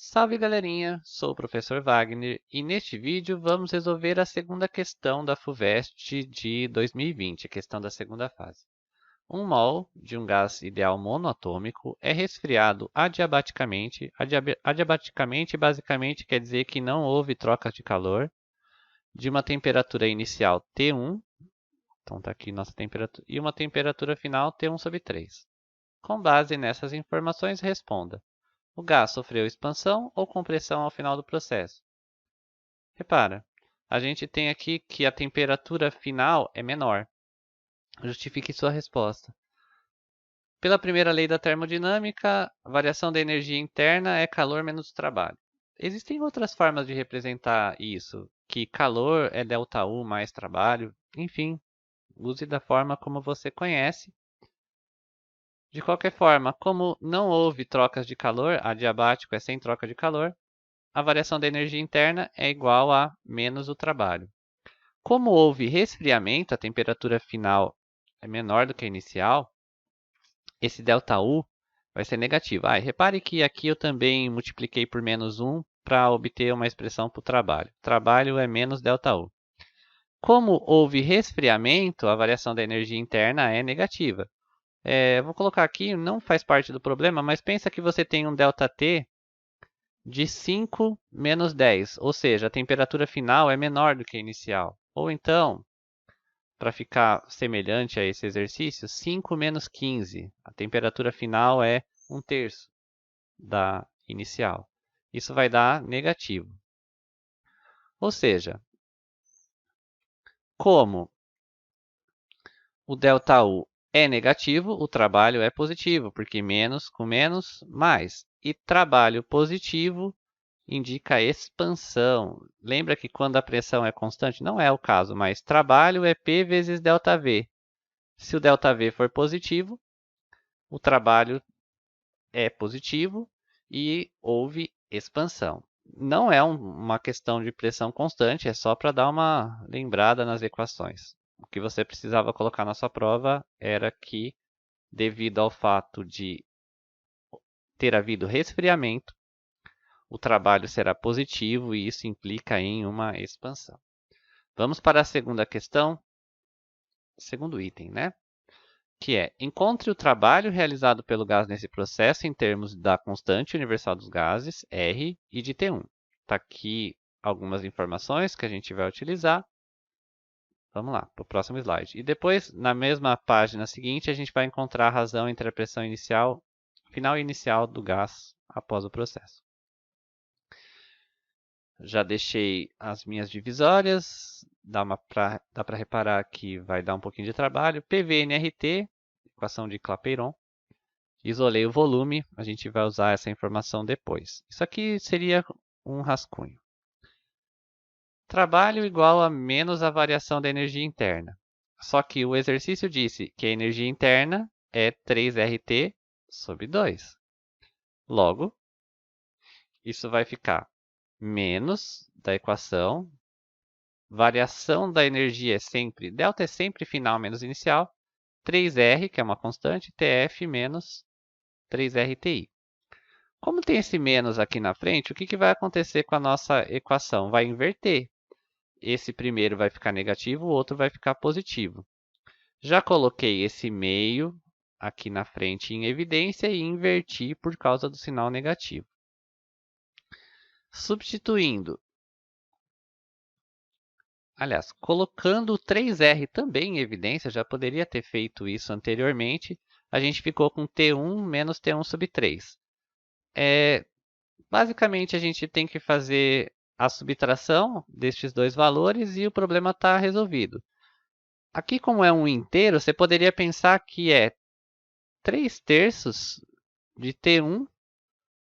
Salve galerinha, sou o professor Wagner e neste vídeo vamos resolver a segunda questão da FUVEST de 2020, a questão da segunda fase. 1 mol de um gás ideal monoatômico é resfriado adiabaticamente. Adiabaticamente basicamente quer dizer que não houve troca de calor, de uma temperatura inicial T1, então está aqui nossa temperatura, e uma temperatura final T1/3. Com base nessas informações, responda. O gás sofreu expansão ou compressão ao final do processo? Repara, a gente tem aqui que a temperatura final é menor. Justifique sua resposta. Pela primeira lei da termodinâmica, a variação da energia interna é calor menos trabalho. Existem outras formas de representar isso, que calor é ΔU mais trabalho, enfim, use da forma como você conhece. De qualquer forma, como não houve trocas de calor, adiabático é sem troca de calor, a variação da energia interna é igual a menos o trabalho. Como houve resfriamento, a temperatura final é menor do que a inicial, esse ΔU vai ser negativo. E repare que aqui eu também multipliquei por menos 1 para obter uma expressão para o trabalho. Trabalho é menos ΔU. Como houve resfriamento, a variação da energia interna é negativa. Vou colocar aqui, não faz parte do problema, mas pensa que você tem um ΔT de 5 menos 10, ou seja, a temperatura final é menor do que a inicial. Ou então, para ficar semelhante a esse exercício, 5 menos 15, a temperatura final é 1/3 da inicial. Isso vai dar negativo. Ou seja, como o ΔU é negativo, o trabalho é positivo, porque menos com menos, mais. E trabalho positivo indica expansão. Lembra que quando a pressão é constante, não é o caso, mas trabalho é P vezes ΔV. Se o ΔV for positivo, o trabalho é positivo e houve expansão. Não é uma questão de pressão constante, é só para dar uma lembrada nas equações. O que você precisava colocar na sua prova era que, devido ao fato de ter havido resfriamento, o trabalho será positivo e isso implica em uma expansão. Vamos para a segunda questão, segundo item, né? Que é, encontre o trabalho realizado pelo gás nesse processo em termos da constante universal dos gases, R, e de T1. Está aqui algumas informações que a gente vai utilizar. Vamos lá, para o próximo slide. E depois, na mesma página seguinte, a gente vai encontrar a razão entre a pressão inicial, final e inicial do gás após o processo. Já deixei as minhas divisórias, dá para reparar que vai dar um pouquinho de trabalho. PV/nRT, equação de Clapeyron. Isolei o volume, a gente vai usar essa informação depois. Isso aqui seria um rascunho. Trabalho igual a menos a variação da energia interna. Só que o exercício disse que a energia interna é 3RT/2. Logo, isso vai ficar menos da equação, variação da energia é sempre, delta é sempre final menos inicial, 3R, que é uma constante, TF menos 3RTI. Como tem esse menos aqui na frente, o que vai acontecer com a nossa equação? Vai inverter. Esse primeiro vai ficar negativo, o outro vai ficar positivo. Já coloquei esse meio aqui na frente em evidência e inverti por causa do sinal negativo. Substituindo, aliás, colocando o 3R também em evidência, já poderia ter feito isso anteriormente, a gente ficou com T1 menos T1/3. Basicamente, a gente tem que fazer a subtração destes dois valores e o problema está resolvido. Aqui, como é um inteiro, você poderia pensar que é 3/3 de T1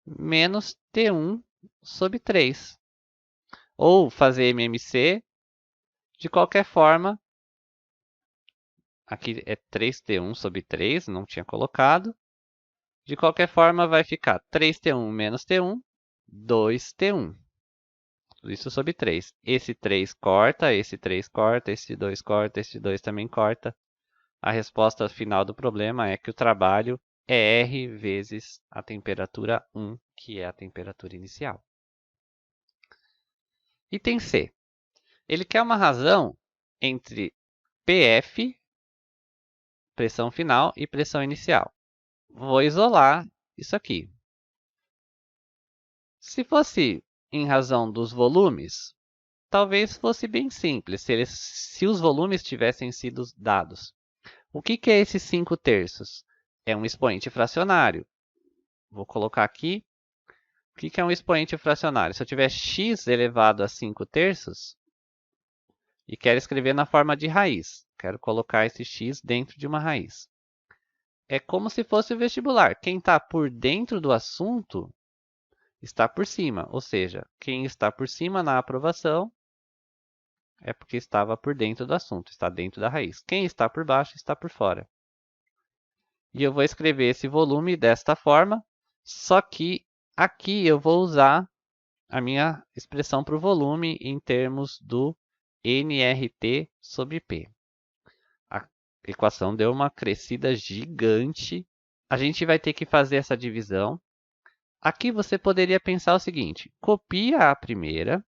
menos T1/3. Ou fazer MMC. De qualquer forma, aqui é 3T1/3, não tinha colocado. De qualquer forma, vai ficar 3T1 menos T1, 2T1. Isso sobre 3. Esse 3 corta, esse 3 corta, esse 2 corta, esse 2 também corta. A resposta final do problema é que o trabalho é R vezes a temperatura 1, que é a temperatura inicial. Item C. Ele quer uma razão entre PF, pressão final, e pressão inicial. Vou isolar isso aqui. Se fosse em razão dos volumes, talvez fosse bem simples, se os volumes tivessem sido dados. O que é esses 5/3? É um expoente fracionário. Vou colocar aqui. O que é um expoente fracionário? Se eu tiver x elevado a 5/3 e quero escrever na forma de raiz, quero colocar esse x dentro de uma raiz. É como se fosse o vestibular. Quem está por dentro do assunto está por cima, ou seja, quem está por cima na aprovação é porque estava por dentro do assunto, está dentro da raiz. Quem está por baixo está por fora. E eu vou escrever esse volume desta forma, só que aqui eu vou usar a minha expressão para o volume em termos do nRT sobre P. A equação deu uma crescida gigante. A gente vai ter que fazer essa divisão. Aqui você poderia pensar o seguinte: copia a primeira,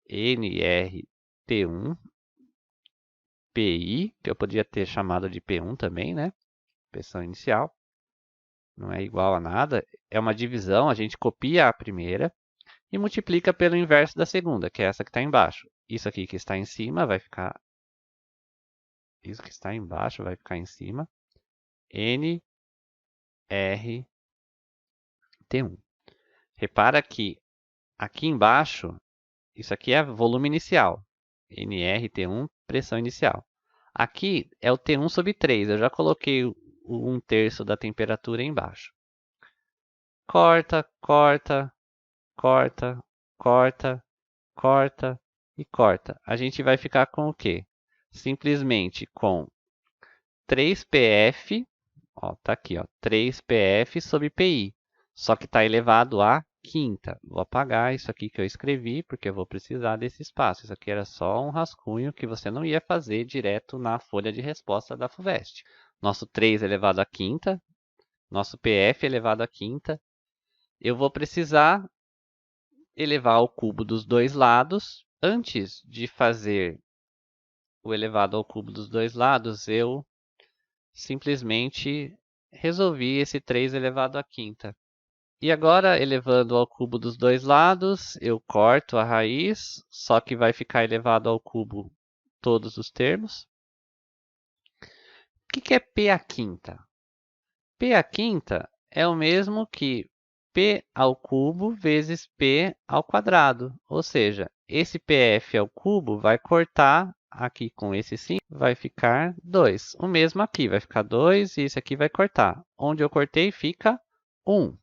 nRT1, PI, que eu poderia ter chamado de P1 também, né? Pressão inicial. Não é igual a nada. É uma divisão, a gente copia a primeira e multiplica pelo inverso da segunda, que é essa que está embaixo. Isso aqui que está em cima vai ficar... Isso que está embaixo vai ficar em cima. nRT1. Repara que aqui embaixo, isso aqui é volume inicial. nRT1, pressão inicial. Aqui é o T1 sobre 3. Eu já coloquei o 1/3 da temperatura embaixo. Corta, corta, corta, corta, corta e corta. A gente vai ficar com o quê? Simplesmente com 3PF, ó, tá aqui, ó, 3PF sobre PI, só que está elevado à quinta. Vou apagar isso aqui que eu escrevi, porque eu vou precisar desse espaço. Isso aqui era só um rascunho que você não ia fazer direto na folha de resposta da FUVEST. Nosso 3 elevado à quinta, nosso PF elevado à quinta. Eu vou precisar elevar ao cubo dos dois lados. Antes de fazer o elevado ao cubo dos dois lados, eu simplesmente resolvi esse 3 elevado à quinta. E agora, elevando ao cubo dos dois lados, eu corto a raiz, só que vai ficar elevado ao cubo todos os termos. O que é P à quinta? P à quinta é o mesmo que P ao cubo vezes P ao quadrado. Ou seja, esse PF ao cubo vai cortar aqui com esse 5, vai ficar 2. O mesmo aqui, vai ficar 2 e esse aqui vai cortar. Onde eu cortei fica 1.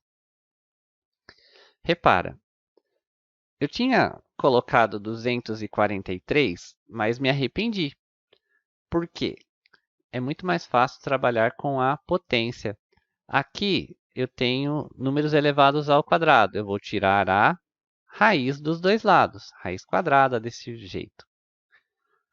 Repara, eu tinha colocado 243, mas me arrependi. Por quê? É muito mais fácil trabalhar com a potência. Aqui eu tenho números elevados ao quadrado. Eu vou tirar a raiz dos dois lados, raiz quadrada desse jeito.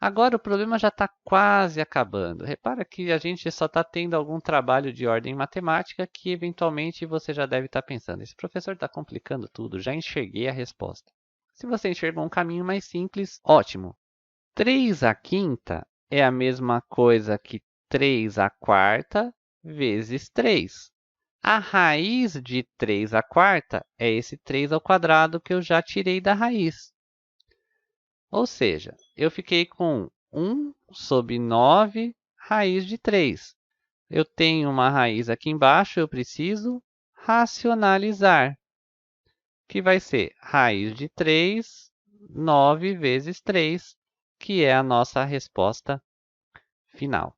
Agora o problema já está quase acabando. Repara que a gente só está tendo algum trabalho de ordem matemática que eventualmente você já deve estar pensando. Esse professor está complicando tudo, já enxerguei a resposta. Se você enxergou um caminho mais simples, ótimo. 3 à quinta é a mesma coisa que 3 à quarta vezes 3. A raiz de 3 à quarta é esse 3 ao quadrado que eu já tirei da raiz. Ou seja, eu fiquei com 1 sobre 9 raiz de 3. Eu tenho uma raiz aqui embaixo, eu preciso racionalizar, que vai ser raiz de 3, 9 vezes 3, que é a nossa resposta final.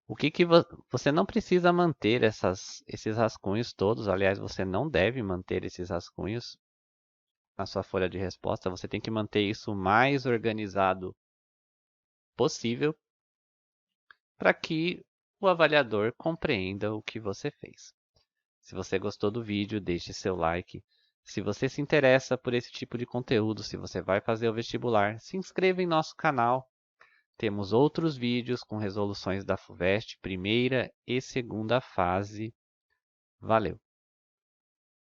O que você não precisa manter esses rascunhos todos, aliás, você não deve manter esses rascunhos na sua folha de resposta, você tem que manter isso o mais organizado possível para que o avaliador compreenda o que você fez. Se você gostou do vídeo, deixe seu like. Se você se interessa por esse tipo de conteúdo, se você vai fazer o vestibular, se inscreva em nosso canal. Temos outros vídeos com resoluções da FUVEST, primeira e segunda fase. Valeu!